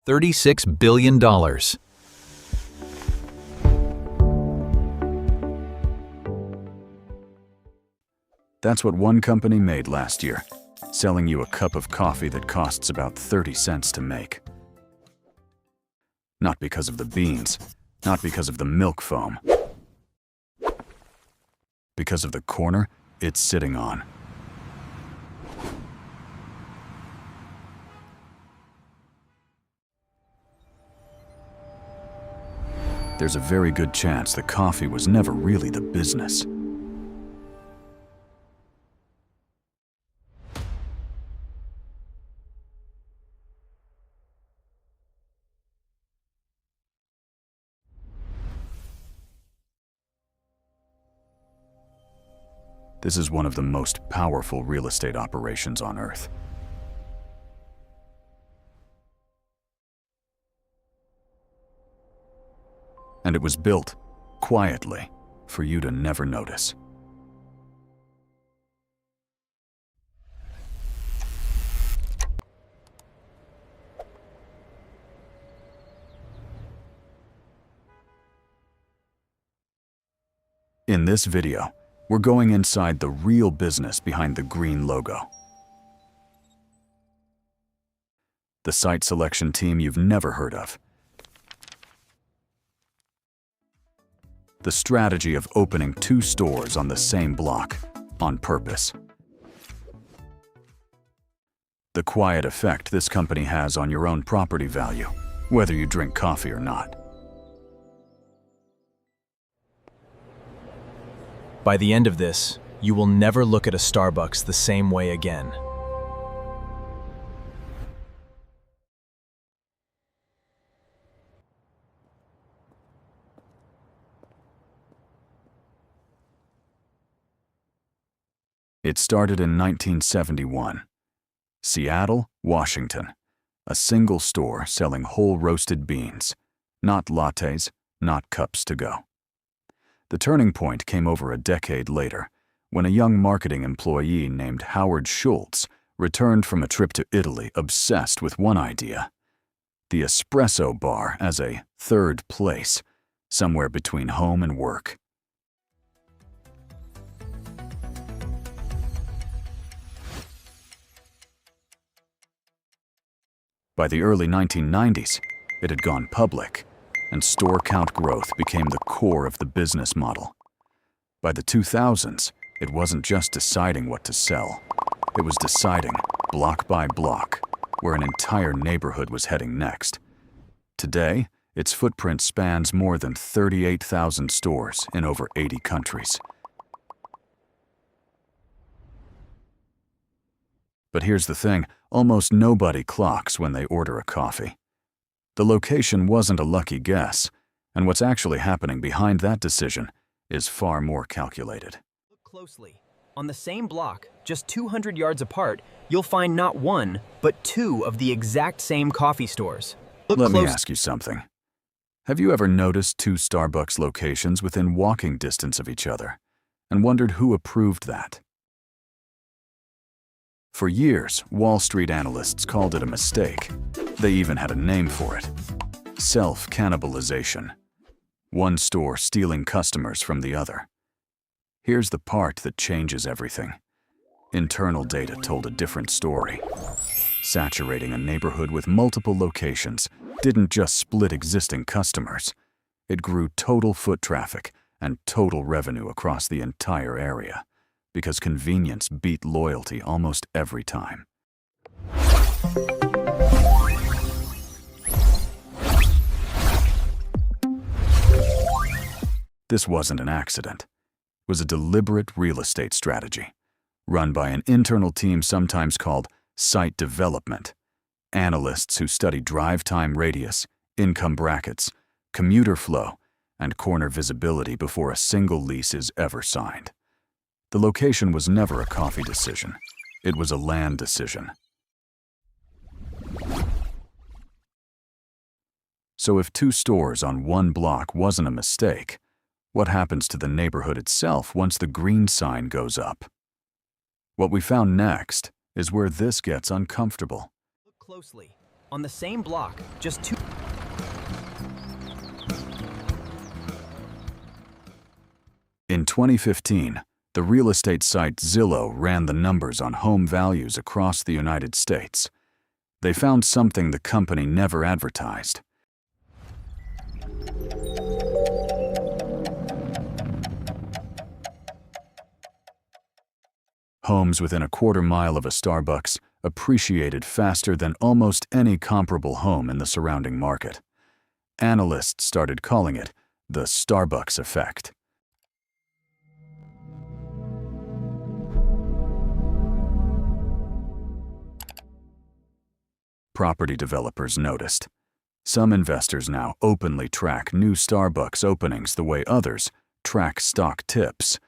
$36 billion. That's what one company made last year, selling you a cup of coffee that costs about 30 cents to make. Not because of the beans, not because of the milk foam, because of the corner it's sitting on. There's a very good chance the coffee was never really the business. This is one of the most powerful real estate operations on Earth. And it was built quietly for you to never notice. In this video, we're going inside the real business behind the green logo. The site selection team you've never heard of. The strategy of opening 2 stores on the same block, on purpose. The quiet effect this company has on your own property value, whether you drink coffee or not. By the end of this, you will never look at a Starbucks the same way again. It started in 1971. Seattle, Washington. A single store selling whole roasted beans. Not lattes, not cups to go. The turning point came over a decade later, when a young marketing employee named Howard Schultz returned from a trip to Italy obsessed with one idea: the espresso bar as a third place, somewhere between home and work. By the early 1990s, it had gone public, and store count growth became the core of the business model. By the 2000s, it wasn't just deciding what to sell. It was deciding, block by block, where an entire neighborhood was heading next. Today, its footprint spans more than 38,000 stores in over 80 countries. But here's the thing, almost nobody clocks when they order a coffee. The location wasn't a lucky guess, and what's actually happening behind that decision is far more calculated. Look closely. On the same block, just 200 yards apart, you'll find not one, but 2 of the exact same coffee stores. Let me ask you something. Have you ever noticed 2 Starbucks locations within walking distance of each other, and wondered who approved that? For years, Wall Street analysts called it a mistake. They even had a name for it: self-cannibalization. One store stealing customers from the other. Here's the part that changes everything. Internal data told a different story. Saturating a neighborhood with multiple locations didn't just split existing customers. It grew total foot traffic and total revenue across the entire area, because convenience beat loyalty almost every time. This wasn't an accident. It was a deliberate real estate strategy, run by an internal team sometimes called site development, analysts who study drive time radius, income brackets, commuter flow, and corner visibility before a single lease is ever signed. The location was never a coffee decision. It was a land decision. So if 2 stores on one block wasn't a mistake, what happens to the neighborhood itself once the green sign goes up? What we found next is where this gets uncomfortable. Look closely. On the same block, just two... In 2015, the real estate site Zillow ran the numbers on home values across the United States. They found something the company never advertised. Homes within a quarter-mile of a Starbucks appreciated faster than almost any comparable home in the surrounding market. Analysts started calling it the Starbucks effect. Property developers noticed. Some investors now openly track new Starbucks openings the way others track stock tips,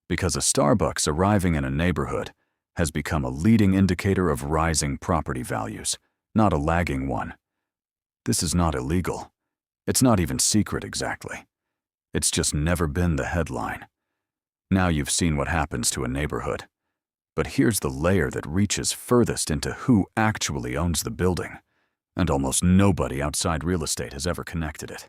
because a Starbucks arriving in a neighborhood has become a leading indicator of rising property values, not a lagging one. This is not illegal. It's not even secret exactly. It's just never been the headline. Now you've seen what happens to a neighborhood. But here's the layer that reaches furthest into who actually owns the building, and almost nobody outside real estate has ever connected it.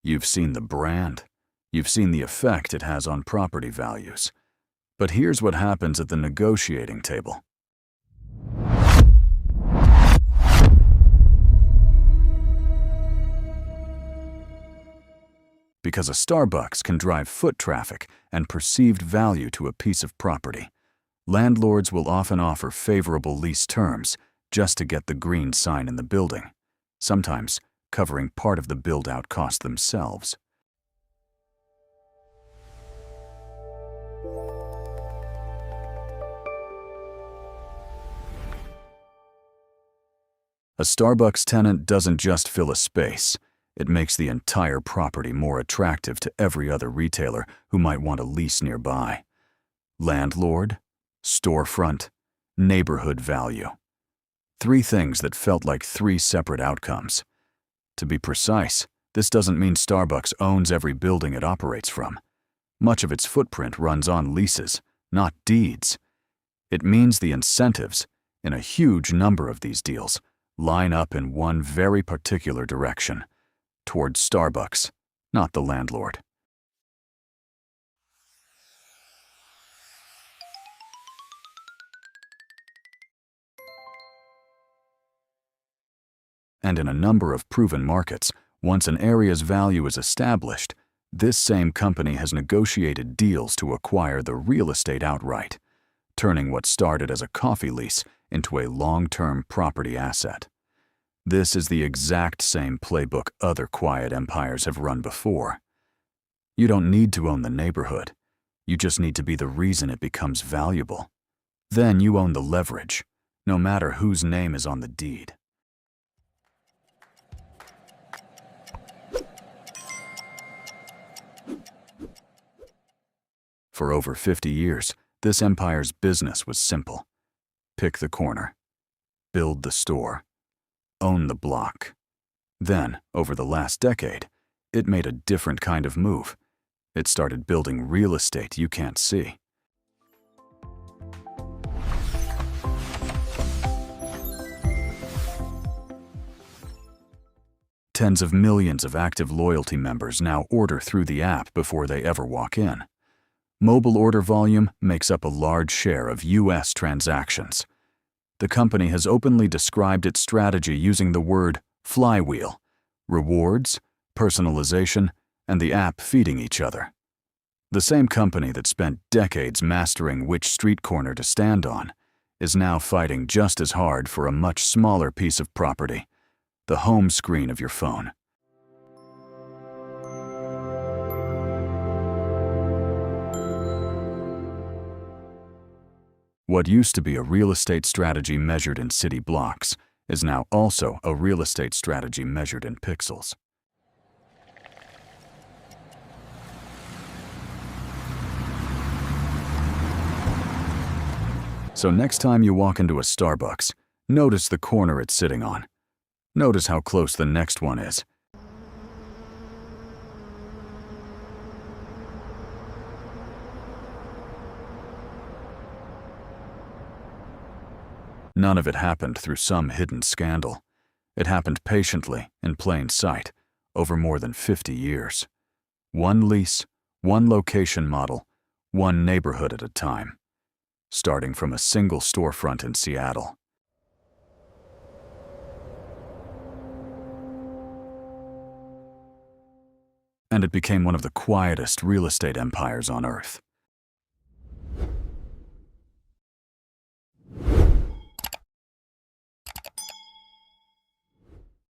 You've seen the brand. You've seen the effect it has on property values. But here's what happens at the negotiating table. Because a Starbucks can drive foot traffic and perceived value to a piece of property, landlords will often offer favorable lease terms just to get the green sign in the building, sometimes covering part of the build-out cost themselves. A Starbucks tenant doesn't just fill a space. It makes the entire property more attractive to every other retailer who might want a lease nearby. Landlord, storefront, neighborhood value. Three things that felt like three separate outcomes. To be precise, this doesn't mean Starbucks owns every building it operates from. Much of its footprint runs on leases, not deeds. It means the incentives, in a huge number of these deals, line up in one very particular direction. Towards Starbucks, not the landlord. And in a number of proven markets, once an area's value is established, this same company has negotiated deals to acquire the real estate outright, turning what started as a coffee lease into a long-term property asset. This is the exact same playbook other quiet empires have run before. You don't need to own the neighborhood. You just need to be the reason it becomes valuable. Then you own the leverage, no matter whose name is on the deed. For over 50 years, this empire's business was simple. Pick the corner. Build the store. Own the block. Then, over the last decade, it made a different kind of move. It started building real estate you can't see. Tens of millions of active loyalty members now order through the app before they ever walk in. Mobile order volume makes up a large share of U.S. transactions. The company has openly described its strategy using the word flywheel: rewards, personalization, and the app feeding each other. The same company that spent decades mastering which street corner to stand on is now fighting just as hard for a much smaller piece of property: the home screen of your phone. What used to be a real estate strategy measured in city blocks is now also a real estate strategy measured in pixels. So next time you walk into a Starbucks, notice the corner it's sitting on. Notice how close the next one is. None of it happened through some hidden scandal. It happened patiently, in plain sight, over more than 50 years. One lease, one location model, one neighborhood at a time. Starting from a single storefront in Seattle. And it became one of the quietest real estate empires on Earth.